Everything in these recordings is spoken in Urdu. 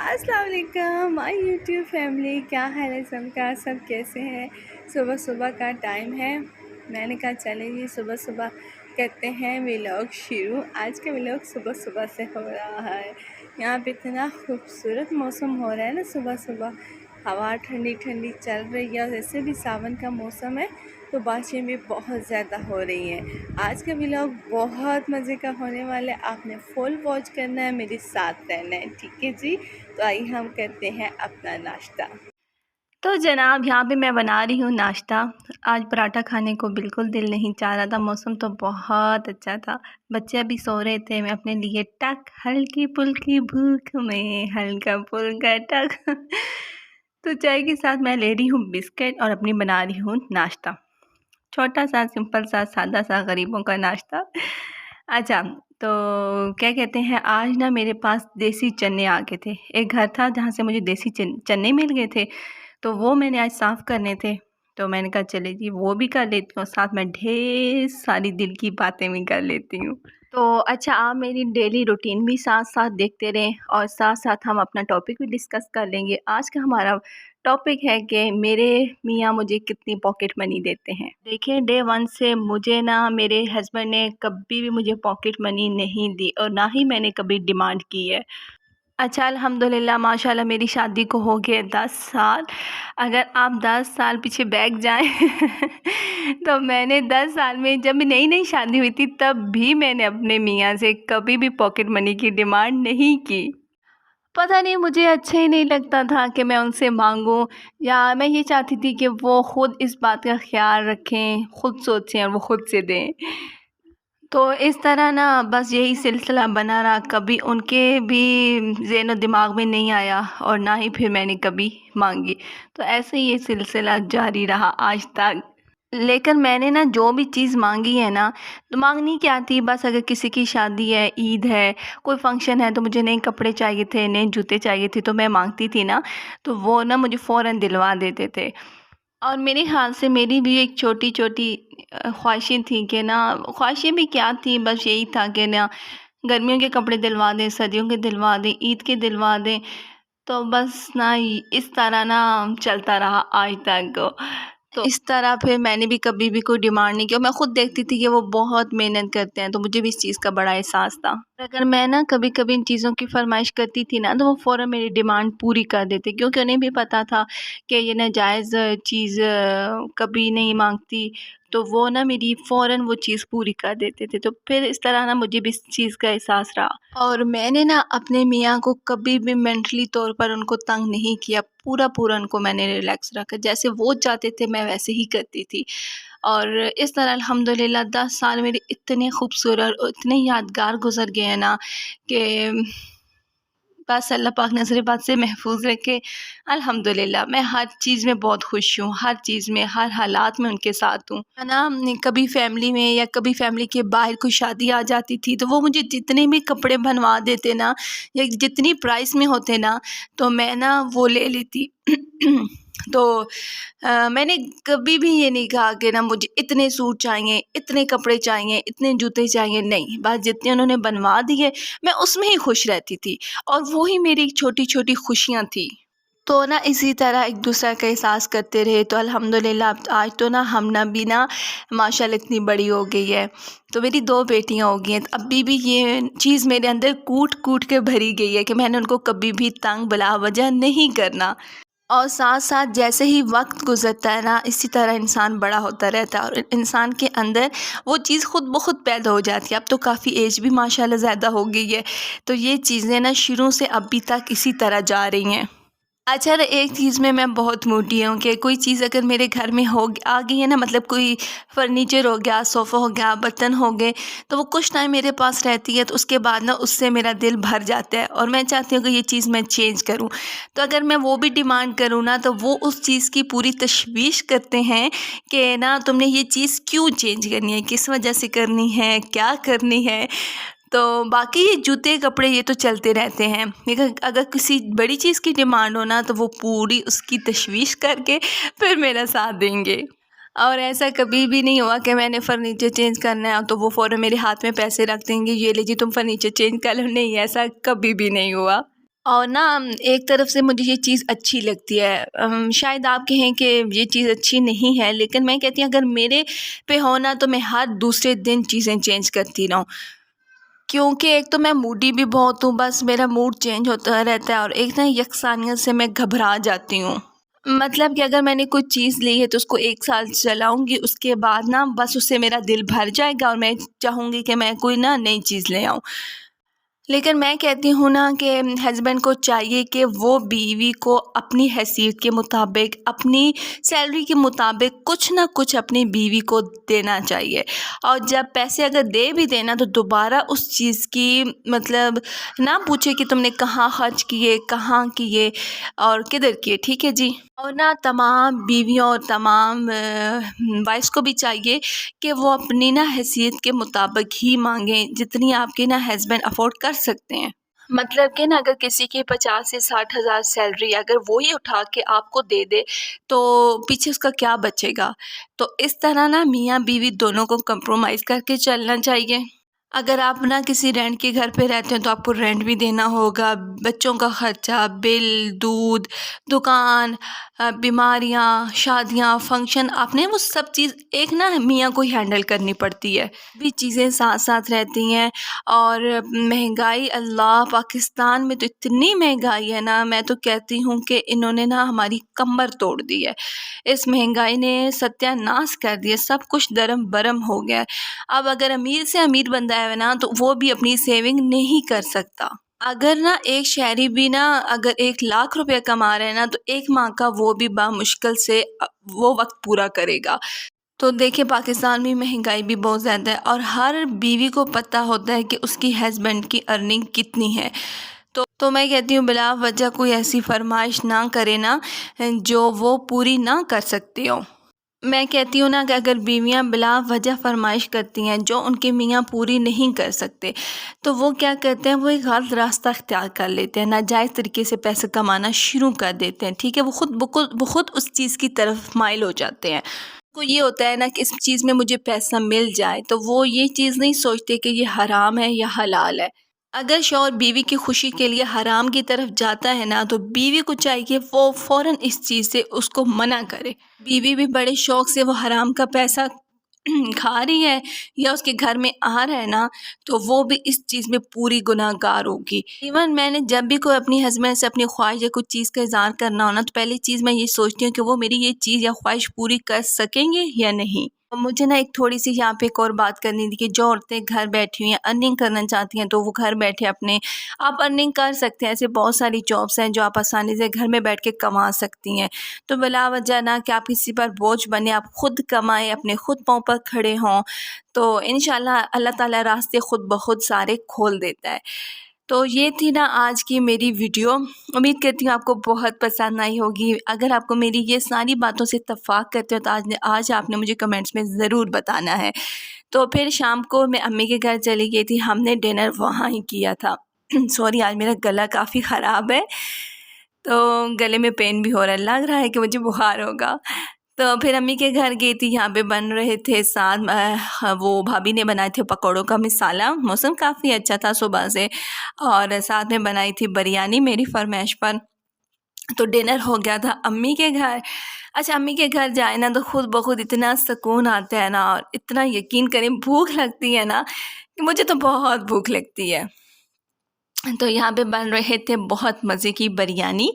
السلام علیکم مائی یوٹیوب فیملی، کیا حال ہے سب کا؟ سب کیسے ہیں؟ صبح صبح کا ٹائم ہے، میں نے کہا چلیں جی صبح صبح کرتے ہیں ولاگ شروع۔ آج کا ولاگ صبح صبح سے ہو رہا ہے۔ یہاں پہ اتنا خوبصورت موسم ہو رہا ہے نا، صبح صبح ہوا ٹھنڈی ٹھنڈی چل رہی ہے، اور ویسے بھی ساون کا موسم ہے تو بارشیں بھی بہت زیادہ ہو رہی ہیں۔ آج کا ولاگ بہت مزے کا ہونے والا ہے، آپ نے فل واچ کرنا ہے، میرے ساتھ رہنا ہے، ٹھیک ہے جی؟ تو آئیے ہم کرتے ہیں اپنا ناشتہ۔ تو جناب یہاں پہ میں بنا رہی ہوں ناشتہ۔ آج پراٹھا کھانے کو بالکل دل نہیں چاہ رہا تھا، موسم تو بہت اچھا تھا، بچے ابھی سو رہے تھے، میں اپنے لیے ٹک ہلکی پھلکی بھوک میں ہلکا پھلکا ٹک تو چائے کے ساتھ میں لے رہی ہوں بسکٹ اور اپنی بنا رہی ہوں ناشتہ، چھوٹا سا سمپل سا سادہ سا غریبوں کا ناشتہ۔ اچھا، تو کیا کہتے ہیں، آج نا میرے پاس دیسی چنے آ گئے تھے۔ ایک گھر تھا جہاں سے مجھے دیسی چنے مل گئے تھے، تو وہ میں نے آج صاف کرنے تھے، تو میں نے کہا چلے جی وہ بھی کر لیتی ہوں، ساتھ میں ڈھیر ساری دل کی باتیں بھی کر لیتی ہوں۔ تو اچھا، آپ میری ڈیلی روٹین بھی ساتھ ساتھ دیکھتے رہیں، اور ساتھ ساتھ ہم اپنا ٹاپک بھی ڈسکس کر لیں گے۔ آج کا ہمارا ٹاپک ہے کہ میرے میاں مجھے کتنی پاکٹ منی دیتے ہیں۔ دیکھیں، ڈے 1 سے مجھے نا میرے ہسبینڈ نے کبھی بھی مجھے پاکٹ منی نہیں دی، اور نہ ہی میں نے کبھی ڈیمانڈ کی ہے۔ اچھا، الحمدللہ ماشاءاللہ میری شادی کو ہو گئے 10 سال۔ اگر آپ 10 سال پیچھے بیک جائیں تو میں نے 10 سال میں جب نئی نئی شادی ہوئی تھی تب بھی میں نے اپنے میاں سے کبھی بھی پاکٹ منی کی ڈیمانڈ نہیں کی۔ پتہ نہیں، مجھے اچھا ہی نہیں لگتا تھا کہ میں ان سے مانگوں، یا میں یہ چاہتی تھی کہ وہ خود اس بات کا خیال رکھیں، خود سوچیں اور وہ خود سے دیں۔ تو اس طرح نا بس یہی سلسلہ بنا رہا، کبھی ان کے بھی ذہن و دماغ میں نہیں آیا، اور نہ ہی پھر میں نے کبھی مانگی، تو ایسے ہی یہ سلسلہ جاری رہا آج تک۔ لیکن میں نے نا جو بھی چیز مانگی ہے نا، تو مانگنی کیا تھی، بس اگر کسی کی شادی ہے، عید ہے، کوئی فنکشن ہے، تو مجھے نئے کپڑے چاہیے تھے، نئے جوتے چاہیے تھے، تو میں مانگتی تھی نا، تو وہ نا مجھے فوراً دلوا دیتے تھے۔ اور میرے خیال سے میری بھی ایک چھوٹی چھوٹی خواہشیں تھیں کہ نا، خواہشیں بھی کیا تھیں، بس یہی تھا کہ نا گرمیوں کے کپڑے دلوا دیں، سردیوں کے دلوا دیں، عید کے دلوا دیں، تو بس نا اس طرح نا چلتا رہا آج تک۔ تو اس طرح پھر میں نے بھی کبھی بھی کوئی ڈیمانڈ نہیں کی، اور میں خود دیکھتی تھی کہ وہ بہت محنت کرتے ہیں، تو مجھے بھی اس چیز کا بڑا احساس تھا۔ اگر میں نا کبھی کبھی ان چیزوں کی فرمائش کرتی تھی نا، تو وہ فوراً میری ڈیمانڈ پوری کر دیتے، کیونکہ انہیں بھی پتہ تھا کہ یہ ناجائز چیز کبھی نہیں مانگتی، تو وہ نا میری فوراً وہ چیز پوری کر دیتے تھے۔ تو پھر اس طرح نا مجھے بھی اس چیز کا احساس رہا، اور میں نے نا اپنے میاں کو کبھی بھی مینٹلی طور پر ان کو تنگ نہیں کیا، پورا ان کو میں نے ریلیکس رکھا، جیسے وہ چاہتے تھے میں ویسے ہی کرتی تھی۔ اور اس طرح الحمدللہ 10 سال میرے اتنے خوبصورت اور اتنے یادگار گزر گئے ہیں نا، کہ بس اللہ پاک نظر بد سے محفوظ رکھے۔ الحمدللہ میں ہر چیز میں بہت خوش ہوں، ہر چیز میں، ہر حالات میں ان کے ساتھ ہوں نا۔ کبھی فیملی میں یا کبھی فیملی کے باہر کوئی شادی آ جاتی تھی، تو وہ مجھے جتنے بھی کپڑے بنوا دیتے نا، یا جتنی پرائس میں ہوتے نا، تو میں نا وہ لے لیتی۔ تو میں نے کبھی بھی یہ نہیں کہا کہ نا مجھے اتنے سوٹ چاہیے، اتنے کپڑے چاہیے، اتنے جوتے چاہیے، نہیں، بس جتنے انہوں نے بنوا دیے میں اس میں ہی خوش رہتی تھی، اور وہی میری چھوٹی چھوٹی خوشیاں تھیں۔ تو نا اسی طرح ایک دوسرے کا احساس کرتے رہے، تو الحمدللہ آج تو نا ہم نا بھی نا ماشاءاللہ اتنی بڑی ہو گئی ہے، تو میری 2 بیٹیاں ہو گئی ہیں، ابھی بھی یہ چیز میرے اندر کوٹ کوٹ کے بھری گئی ہے کہ میں نے ان کو کبھی بھی تنگ بلا وجہ نہیں کرنا۔ اور ساتھ ساتھ جیسے ہی وقت گزرتا ہے نا، اسی طرح انسان بڑا ہوتا رہتا ہے، اور انسان کے اندر وہ چیز خود بخود پیدا ہو جاتی ہے۔ اب تو کافی ایج بھی ماشاءاللہ زیادہ ہو گئی ہے، تو یہ چیزیں نا شروع سے ابھی تک اسی طرح جا رہی ہیں۔ اچھا، ایک چیز میں بہت موٹی ہوں کہ کوئی چیز اگر میرے گھر میں آ گئی ہے نا، مطلب کوئی فرنیچر ہو گیا، صوفہ ہو گیا، برتن ہو گئے، تو وہ کچھ ٹائم میرے پاس رہتی ہے، تو اس کے بعد نا اس سے میرا دل بھر جاتا ہے، اور میں چاہتی ہوں کہ یہ چیز میں چینج کروں۔ تو اگر میں وہ بھی ڈیمانڈ کروں نا، تو وہ اس چیز کی پوری تشویش کرتے ہیں کہ نا تم نے یہ چیز کیوں چینج کرنی ہے، کس وجہ سے کرنی ہے، کیا کرنی ہے۔ تو باقی یہ جوتے کپڑے یہ تو چلتے رہتے ہیں، لیکن اگر کسی بڑی چیز کی ڈیمانڈ ہونا، تو وہ پوری اس کی تشویش کر کے پھر میرا ساتھ دیں گے۔ اور ایسا کبھی بھی نہیں ہوا کہ میں نے فرنیچر چینج کرنا ہے تو وہ فوراً میرے ہاتھ میں پیسے رکھ دیں گے، یہ لے جی تم فرنیچر چینج کر لو، نہیں، ایسا کبھی بھی نہیں ہوا۔ اور نا ایک طرف سے مجھے یہ چیز اچھی لگتی ہے، شاید آپ کہیں کہ یہ چیز اچھی نہیں ہے، لیکن میں کہتی ہوں اگر میرے پہ ہونا تو میں ہر دوسرے دن چیزیں چینج کرتی رہوں، کیونکہ ایک تو میں موڈی بھی بہت ہوں، بس میرا موڈ چینج ہوتا رہتا ہے، اور ایک نا یکسانیت سے میں گھبرا جاتی ہوں۔ مطلب کہ اگر میں نے کوئی چیز لی ہے تو اس کو 1 سال چلاؤں گی، اس کے بعد نا بس اس سے میرا دل بھر جائے گا اور میں چاہوں گی کہ میں کوئی نا نئی چیز لے آؤں۔ لیکن میں کہتی ہوں نا کہ ہسبینڈ کو چاہیے کہ وہ بیوی کو اپنی حیثیت کے مطابق، اپنی سیلری کے مطابق کچھ نہ کچھ اپنی بیوی کو دینا چاہیے، اور جب پیسے اگر دے بھی دینا تو دوبارہ اس چیز کی مطلب نہ پوچھے کہ تم نے کہاں خرچ کیے، کہاں کیے اور کدھر کیے، ٹھیک ہے جی۔ اور نا تمام بیویوں اور تمام وائس کو بھی چاہیے کہ وہ اپنی نا حیثیت کے مطابق ہی مانگیں، جتنی آپ کے نا ہسبینڈ افورڈ کر سکتے ہیں۔ مطلب کہ نا اگر کسی کی 50 سے 60 ہزار سیلری، اگر وہی اٹھا کے آپ کو دے دے تو پیچھے اس کا کیا بچے گا؟ تو اس طرح نا میاں بیوی دونوں کو کمپرومائز کر کے چلنا چاہیے۔ اگر آپ نا کسی رینٹ کے گھر پہ رہتے ہیں تو آپ کو رینٹ بھی دینا ہوگا، بچوں کا خرچہ، بل، دودھ، دکان، بیماریاں، شادیاں، فنکشن، آپ نے وہ سب چیز ایک نا میاں کو ہینڈل کرنی پڑتی ہے، بھی چیزیں ساتھ ساتھ رہتی ہیں۔ اور مہنگائی، اللہ، پاکستان میں تو اتنی مہنگائی ہے نا، میں تو کہتی ہوں کہ انہوں نے نا ہماری کمر توڑ دی ہے، اس مہنگائی نے ستیہ ناش کر دیا، سب کچھ درم برم ہو گیا ہے۔ اب اگر امیر سے امیر بندہ ہے نا تو وہ بھی اپنی سیونگ نہیں کر سکتا۔ اگر نا ایک شہری بھی نا اگر 1 لاکھ روپے کما رہے ہیں نا تو 1 ماہ کا وہ بھی بامشکل سے وہ وقت پورا کرے گا۔ تو دیکھیں پاکستان میں مہنگائی بھی بہت زیادہ ہے، اور ہر بیوی کو پتہ ہوتا ہے کہ اس کی ہسبینڈ کی ارننگ کتنی ہے۔ تو میں کہتی ہوں بلا وجہ کوئی ایسی فرمائش نہ کرے نا جو وہ پوری نہ کر سکتی ہو۔ میں کہتی ہوں نا کہ اگر بیویاں بلا وجہ فرمائش کرتی ہیں جو ان کے میاں پوری نہیں کر سکتے تو وہ کیا کرتے ہیں، وہ ایک غلط راستہ اختیار کر لیتے ہیں، ناجائز طریقے سے پیسے کمانا شروع کر دیتے ہیں، ٹھیک ہے، وہ خود اس چیز کی طرف مائل ہو جاتے ہیں۔ کو یہ ہوتا ہے نا کہ اس چیز میں مجھے پیسہ مل جائے، تو وہ یہ چیز نہیں سوچتے کہ یہ حرام ہے یا حلال ہے۔ اگر شوہر بیوی کی خوشی کے لیے حرام کی طرف جاتا ہے نا تو بیوی کو چاہیے وہ فوراً اس چیز سے اس کو منع کرے۔ بیوی بھی بڑے شوق سے وہ حرام کا پیسہ کھا رہی ہے یا اس کے گھر میں آ رہا ہے نا تو وہ بھی اس چیز میں پوری گناہ گار ہوگی۔ ایون میں نے جب بھی کوئی اپنی ہسبینڈ سے اپنی خواہش یا کچھ چیز کا اظہار کرنا ہو نا تو پہلی چیز میں یہ سوچتی ہوں کہ وہ میری یہ چیز یا خواہش پوری کر سکیں گے یا نہیں۔ مجھے نا ایک تھوڑی سی یہاں پہ ایک اور بات کرنی تھی کہ جو عورتیں گھر بیٹھی ہوئی ہیں، ارننگ کرنا چاہتی ہیں تو وہ گھر بیٹھے اپنے آپ ارننگ کر سکتے ہیں۔ ایسے بہت ساری جابس ہیں جو آپ آسانی سے گھر میں بیٹھ کے کما سکتی ہیں، تو بلا وجہ نہ کہ آپ کسی پر بوجھ بنے، آپ خود کمائیں، اپنے خود پاؤں پر کھڑے ہوں، تو انشاءاللہ اللہ تعالیٰ راستے خود بخود سارے کھول دیتا ہے۔ تو یہ تھی نا آج کی میری ویڈیو، امید کرتی ہوں آپ کو بہت پسند آئی ہوگی۔ اگر آپ کو میری یہ ساری باتوں سے اتفاق کرتے ہو تو آج آپ نے مجھے کمنٹس میں ضرور بتانا ہے۔ تو پھر شام کو میں امی کے گھر چلی گئی تھی، ہم نے ڈنر وہاں ہی کیا تھا۔ سوری، آج میرا گلا کافی خراب ہے تو گلے میں پین بھی ہو رہا ہے، لگ رہا ہے کہ مجھے بخار ہوگا۔ تو پھر امی کے گھر گئی تھی، یہاں پہ بن رہے تھے ساتھ وہ بھابھی نے بنائے تھے پکوڑوں کا مسالہ، موسم کافی اچھا تھا صبح سے، اور ساتھ میں بنائی تھی بریانی میری فرمائش پر۔ تو ڈنر ہو گیا تھا امی کے گھر۔ اچھا، امی کے گھر جائے نا تو خود بخود اتنا سکون آتا ہے نا، اور اتنا یقین کریں بھوک لگتی ہے نا کہ مجھے تو بہت بھوک لگتی ہے۔ تو یہاں پہ بن رہے تھے بہت مزے کی بریانی،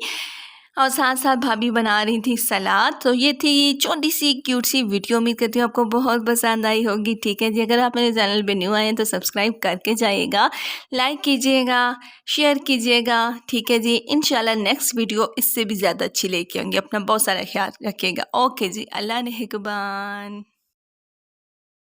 اور ساتھ ساتھ بھابھی بنا رہی تھی سلاد۔ تو یہ تھی چھوٹی سی کیوٹ سی ویڈیو، امید کرتی ہوں آپ کو بہت پسند آئی ہوگی، ٹھیک ہے جی۔ اگر آپ میرے چینل پہ نیو آئے ہیں تو سبسکرائب کر کے جائیے گا، لائک کیجیے گا، شیئر کیجیے گا، ٹھیک ہے جی۔ انشاءاللہ نیکسٹ ویڈیو اس سے بھی زیادہ اچھی لے کے آؤں گی، اپنا بہت سارا خیال رکھیے گا۔ اوکے جی، اللہ نگہبان۔